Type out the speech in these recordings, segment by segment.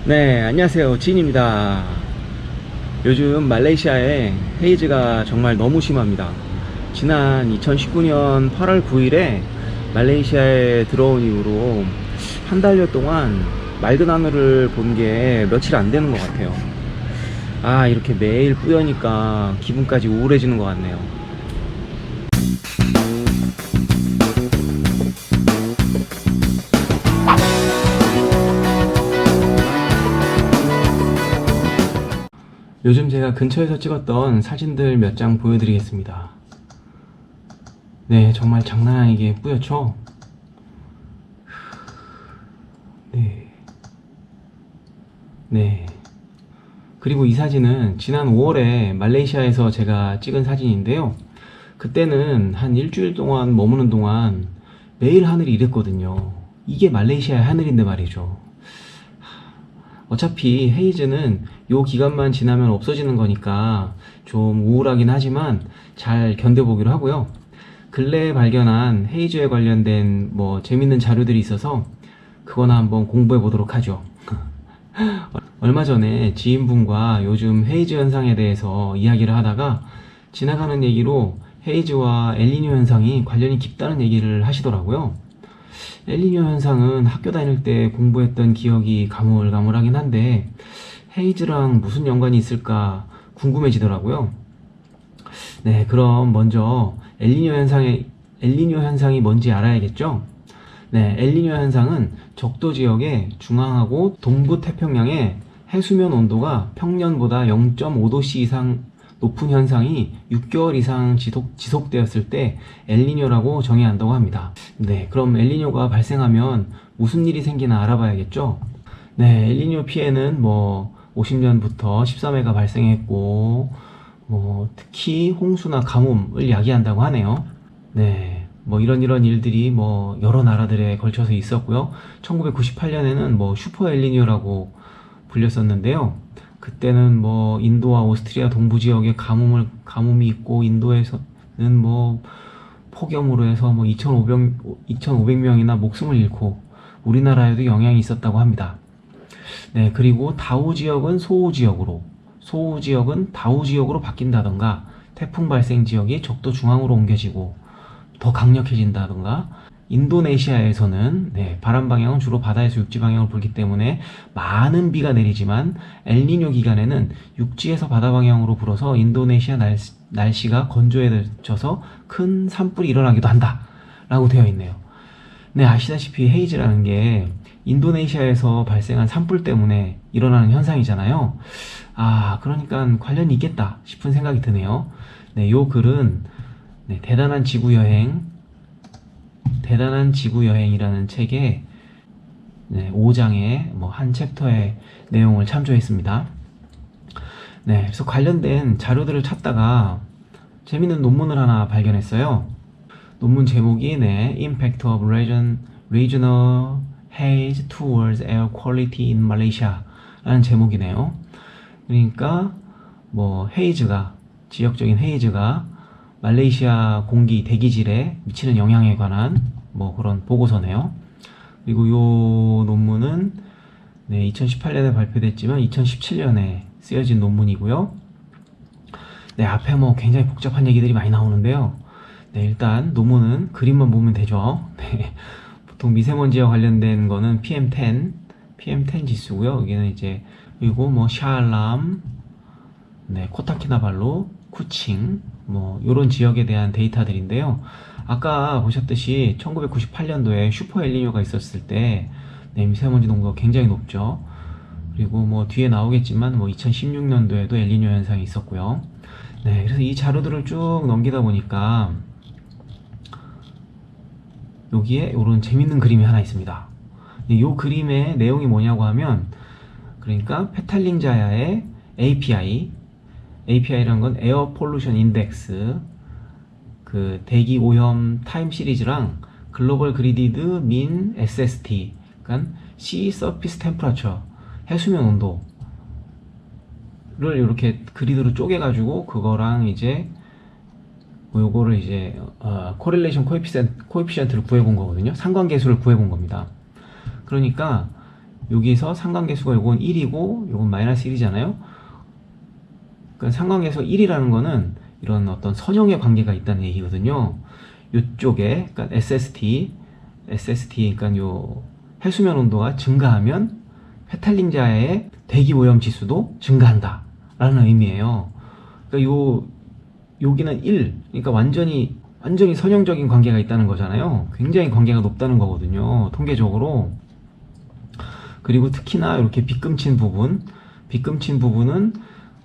네, 안녕하세요. 지인입니다. 요즘 말레이시아에 헤이즈가 정말 너무 심합니다. 지난 2019년 8월 9일에 말레이시아에 들어온 이후로 한 달여 동안 맑은 하늘을 본 게 며칠 안 되는 것 같아요. 이렇게 매일 뿌여니까 기분까지 우울해지는 것 같네요. 요즘 제가 근처에서 찍었던 사진들 몇 장 보여드리겠습니다. 네, 정말 장난 아니게 뿌옇죠? 네. 그리고 이 사진은 지난 5월에 말레이시아에서 제가 찍은 사진인데요. 그때는 한 일주일 동안 머무는 동안 매일 하늘이 이랬거든요. 이게 말레이시아의 하늘인데 말이죠. 어차피 헤이즈는 요 기간만 지나면 없어지는 거니까 좀 우울하긴 하지만 잘 견뎌보기로 하고요. 근래에 발견한 헤이즈에 관련된 재밌는 자료들이 있어서 그거나 한번 공부해 보도록 하죠. 얼마 전에 지인분과 요즘 헤이즈 현상에 대해서 이야기를 하다가 지나가는 얘기로 헤이즈와 엘니뇨 현상이 관련이 깊다는 얘기를 하시더라고요. 엘니뇨 현상은 학교 다닐 때 공부했던 기억이 가물가물하긴 한데 헤이즈랑 무슨 연관이 있을까 궁금해지더라고요. 네, 그럼 먼저 엘니뇨 현상이 뭔지 알아야겠죠? 네, 엘니뇨 현상은 적도 지역의 중앙하고 동부 태평양의 해수면 온도가 평년보다 0.5도씨 이상 높은 현상이 6개월 이상 지속되었을 때 엘니뇨라고 정의해야 한다고 합니다. 네, 그럼 엘니뇨가 발생하면 무슨 일이 생기나 알아봐야겠죠? 네, 엘니뇨 피해는 50년부터 13회가 발생했고 특히 홍수나 가뭄을 야기한다고 하네요. 네, 이런 일들이 여러 나라들에 걸쳐서 있었고요. 1998년에는 슈퍼 엘니뇨라고 불렸었는데요. 그때는 인도와 오스트리아 동부 지역에 가뭄이 있고 인도에서는 폭염으로 해서 2,500명이나 목숨을 잃고 우리나라에도 영향이 있었다고 합니다. 네, 그리고 다우 지역은 소우 지역은 다우 지역으로 바뀐다던가 태풍 발생 지역이 적도 중앙으로 옮겨지고 더 강력해진다던가 인도네시아에서는 바람 방향은 주로 바다에서 육지 방향으로 불기 때문에 많은 비가 내리지만 엘니뇨 기간에는 육지에서 바다 방향으로 불어서 인도네시아 날씨가 건조해져서 큰 산불이 일어나기도 한다 라고 되어 있네요. 네, 아시다시피 헤이즈라는 게 인도네시아에서 발생한 산불 때문에 일어나는 현상이잖아요. 그러니까 관련이 있겠다 싶은 생각이 드네요. 네, 요 글은 대단한 지구여행이라는 책의 5장의 한 챕터의 내용을 참조했습니다. 네, 그래서 관련된 자료들을 찾다가 재밌는 논문을 하나 발견했어요. 논문 제목이 Impact of Regional Haze Towards Air Quality in Malaysia 라는 제목이네요. 그러니까 지역적인 헤이즈가 말레이시아 공기 대기질에 미치는 영향에 관한 그런 보고서네요. 그리고 요 논문은 2018년에 발표됐지만 2017년에 쓰여진 논문이고요. 네, 앞에 굉장히 복잡한 얘기들이 많이 나오는데요. 네, 일단 논문은 그림만 보면 되죠. 네, 보통 미세먼지와 관련된 거는 PM10 지수고요. 여기는 그리고 샤알람, 코타키나발루, 쿠칭 요런 지역에 대한 데이터들인데요. 아까 보셨듯이 1998년도에 슈퍼 엘니뇨가 있었을 때 미세먼지 농도가 굉장히 높죠. 그리고 뒤에 나오겠지만 2016년도에도 엘니뇨 현상이 있었고요. 네, 그래서 이 자료들을 쭉 넘기다 보니까 여기에 이런 재밌는 그림이 하나 있습니다. 이 그림의 내용이 뭐냐고 하면, 그러니까 페탈링자야의 API라는 건 에어 폴루션 인덱스, 그 대기 오염 타임 시리즈랑 글로벌 그리디드 민 SST, 그러니까 Sea Surface Temperature, 해수면 온도를 이렇게 그리드로 쪼개가지고 그거랑 요거를 코릴레이션 코에피션트를 구해본 거거든요. 상관계수를 구해본 겁니다. 그러니까 여기서 상관계수가 요건 1이고 요건 마이너스 1이잖아요. 그러니까 상관계수 1이라는 거는 이런 어떤 선형의 관계가 있다는 얘기거든요. 요쪽에 그러니까 SST 그러니까 요 해수면 온도가 증가하면 페탈링자의 대기 오염 지수도 증가한다 라는 의미예요. 그러니까 여기는 1, 그러니까 완전히 선형적인 관계가 있다는 거잖아요. 굉장히 관계가 높다는 거거든요, 통계적으로. 그리고 특히나 이렇게 빗금친 부분은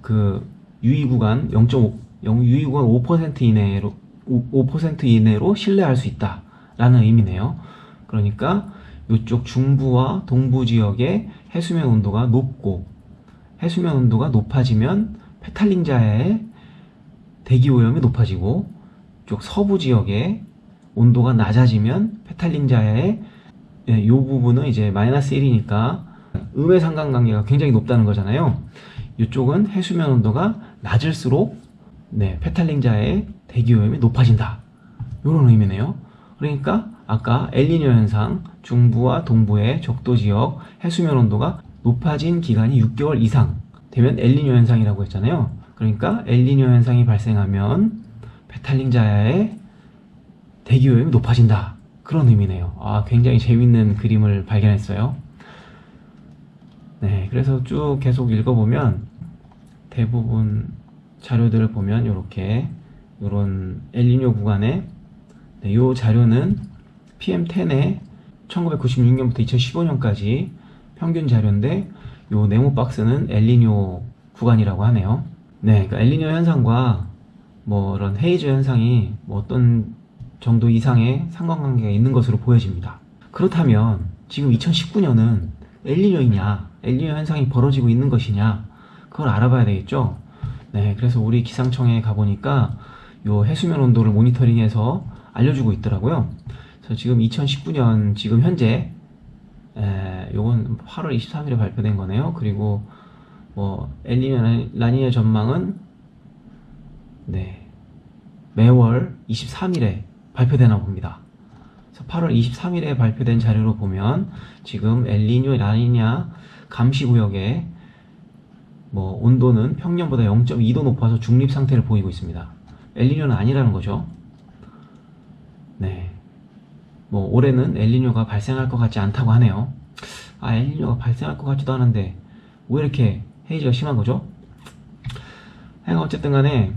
그 유의구간 5% 이내로 신뢰할 수 있다 라는 의미네요. 그러니까 이쪽 중부와 동부 지역의 해수면 온도가 높고, 해수면 온도가 높아지면 페탈링자의 대기 오염이 높아지고, 이쪽 서부 지역의 온도가 낮아지면 페탈링자의 이 부분은 이제 마이너스 1이니까 음의 상관관계가 굉장히 높다는 거잖아요. 이쪽은 해수면 온도가 낮을수록 페탈링자의 대기 오염이 높아진다, 이런 의미네요. 그러니까 아까 엘니뇨 현상, 중부와 동부의 적도 지역 해수면 온도가 높아진 기간이 6개월 이상 되면 엘니뇨 현상이라고 했잖아요. 그러니까 엘니뇨 현상이 발생하면 페탈링자의 대기 오염이 높아진다, 그런 의미네요. 굉장히 재밌는 그림을 발견했어요. 네, 그래서 쭉 계속 읽어보면 대부분 자료들을 보면 이런 엘니뇨 구간에 이 자료는 PM10의 1996년부터 2015년까지 평균 자료인데, 요 네모 박스는 엘니뇨 구간이라고 하네요. 네, 그러니까 엘니뇨 현상과 뭐 이런 헤이즈 현상이 뭐 어떤 정도 이상의 상관관계가 있는 것으로 보여집니다. 그렇다면 지금 2019년은 엘니뇨이냐, 엘니뇨 현상이 벌어지고 있는 것이냐, 그걸 알아봐야 되겠죠. 네, 그래서 우리 기상청에 가보니까 요 해수면 온도를 모니터링해서 알려주고 있더라고요. 그래서 지금 2019년 지금 현재 요건 8월 23일에 발표된 거네요. 그리고 뭐 엘니뇨 라니냐 전망은 매월 23일에 발표되나 봅니다. 그래서 8월 23일에 발표된 자료로 보면 지금 엘니뇨 라니냐 감시구역의 뭐 온도는 평년보다 0.2도 높아서 중립 상태를 보이고 있습니다. 엘니뇨는 아니라는 거죠. 네, 뭐 올해는 엘니뇨가 발생할 것 같지 않다고 하네요. 엘니뇨가 발생할 것 같지도 않은데 왜 이렇게 헤이즈가 심한 거죠? 어쨌든 간에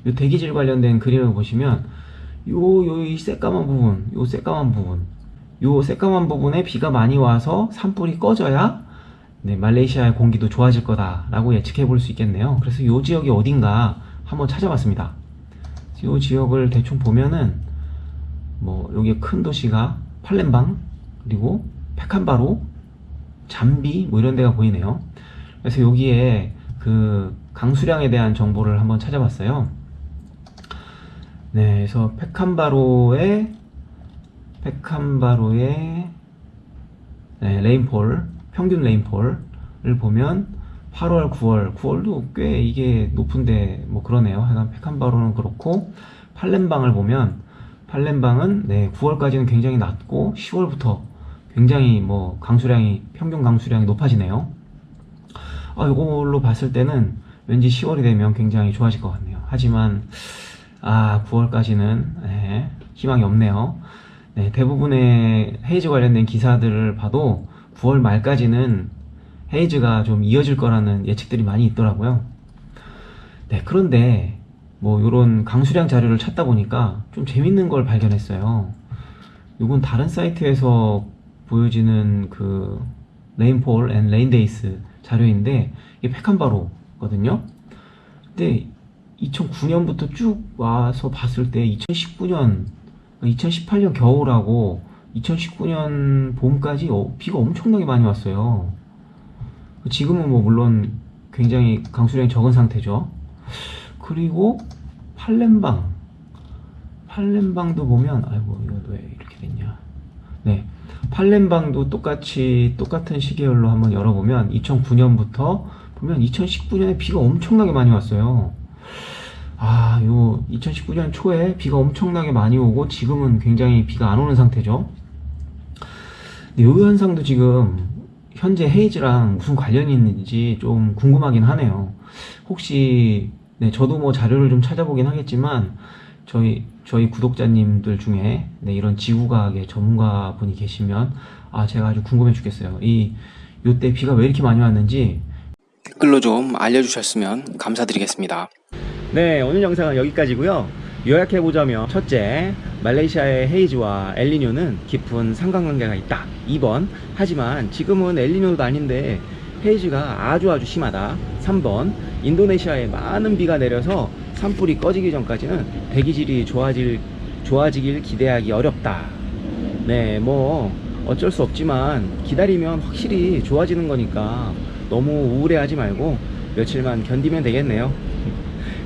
이 대기질 관련된 그림을 보시면 이 새까만 부분에 비가 많이 와서 산불이 꺼져야 말레이시아의 공기도 좋아질 거다라고 예측해 볼 수 있겠네요. 그래서 이 지역이 어딘가 한번 찾아봤습니다. 이 지역을 대충 보면은 뭐 여기 큰 도시가 팔렘방, 그리고 페칸바로, 잠비 뭐 이런 데가 보이네요. 그래서 여기에 그 강수량에 대한 정보를 한번 찾아봤어요. 네, 그래서 페칸바로의 레인폴, 평균 레인폴을 보면 8월, 9월도 꽤 이게 높은데 뭐 그러네요. 하여간 페칸바로는 그렇고, 팔렘방을 보면 팔렘방은 9월까지는 굉장히 낮고 10월부터 굉장히 뭐 평균 강수량이 높아지네요. 이걸로 봤을 때는 왠지 10월이 되면 굉장히 좋아질 것 같네요. 하지만 9월까지는 희망이 없네요. 대부분의 헤이즈 관련된 기사들을 봐도 9월 말까지는 헤이즈가 좀 이어질 거라는 예측들이 많이 있더라고요. 그런데 뭐 요런 강수량 자료를 찾다 보니까 좀 재밌는 걸 발견했어요. 이건 다른 사이트에서 보여지는 그 레인폴 앤 레인데이스 자료인데, 이게 페칸바로거든요. 근데 2009년부터 쭉 와서 봤을 때 2018년 겨울하고 2019년 봄까지 비가 엄청나게 많이 왔어요. 지금은 뭐 물론 굉장히 강수량이 적은 상태죠. 그리고 팔렘방도 보면 이거 왜 이렇게 됐냐. 팔렘방도 똑같은 시계열로 한번 열어보면 2009년부터 보면 2019년에 비가 엄청나게 많이 왔어요. 요 2019년 초에 비가 엄청나게 많이 오고 지금은 굉장히 비가 안 오는 상태죠. 이 현상도 지금 현재 헤이즈랑 무슨 관련이 있는지 좀 궁금하긴 하네요. 혹시, 네, 저도 뭐 자료를 좀 찾아보긴 하겠지만, 저희 구독자님들 중에, 네, 이런 지구과학의 전문가 분이 계시면, 제가 아주 궁금해 죽겠어요. 요때 비가 왜 이렇게 많이 왔는지 댓글로 좀 알려주셨으면 감사드리겠습니다. 네, 오늘 영상은 여기까지고요. 요약해보자면, 첫째, 말레이시아의 헤이즈와 엘니뇨는 깊은 상관관계가 있다. 2번, 하지만 지금은 엘니뇨도 아닌데 헤이즈가 아주 심하다. 3번, 인도네시아에 많은 비가 내려서 산불이 꺼지기 전까지는 대기질이 좋아지길 기대하기 어렵다. 네, 뭐 어쩔 수 없지만 기다리면 확실히 좋아지는 거니까 너무 우울해하지 말고 며칠만 견디면 되겠네요.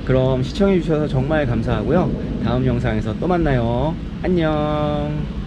그럼 시청해주셔서 정말 감사하고요. 다음 영상에서 또 만나요. 안녕.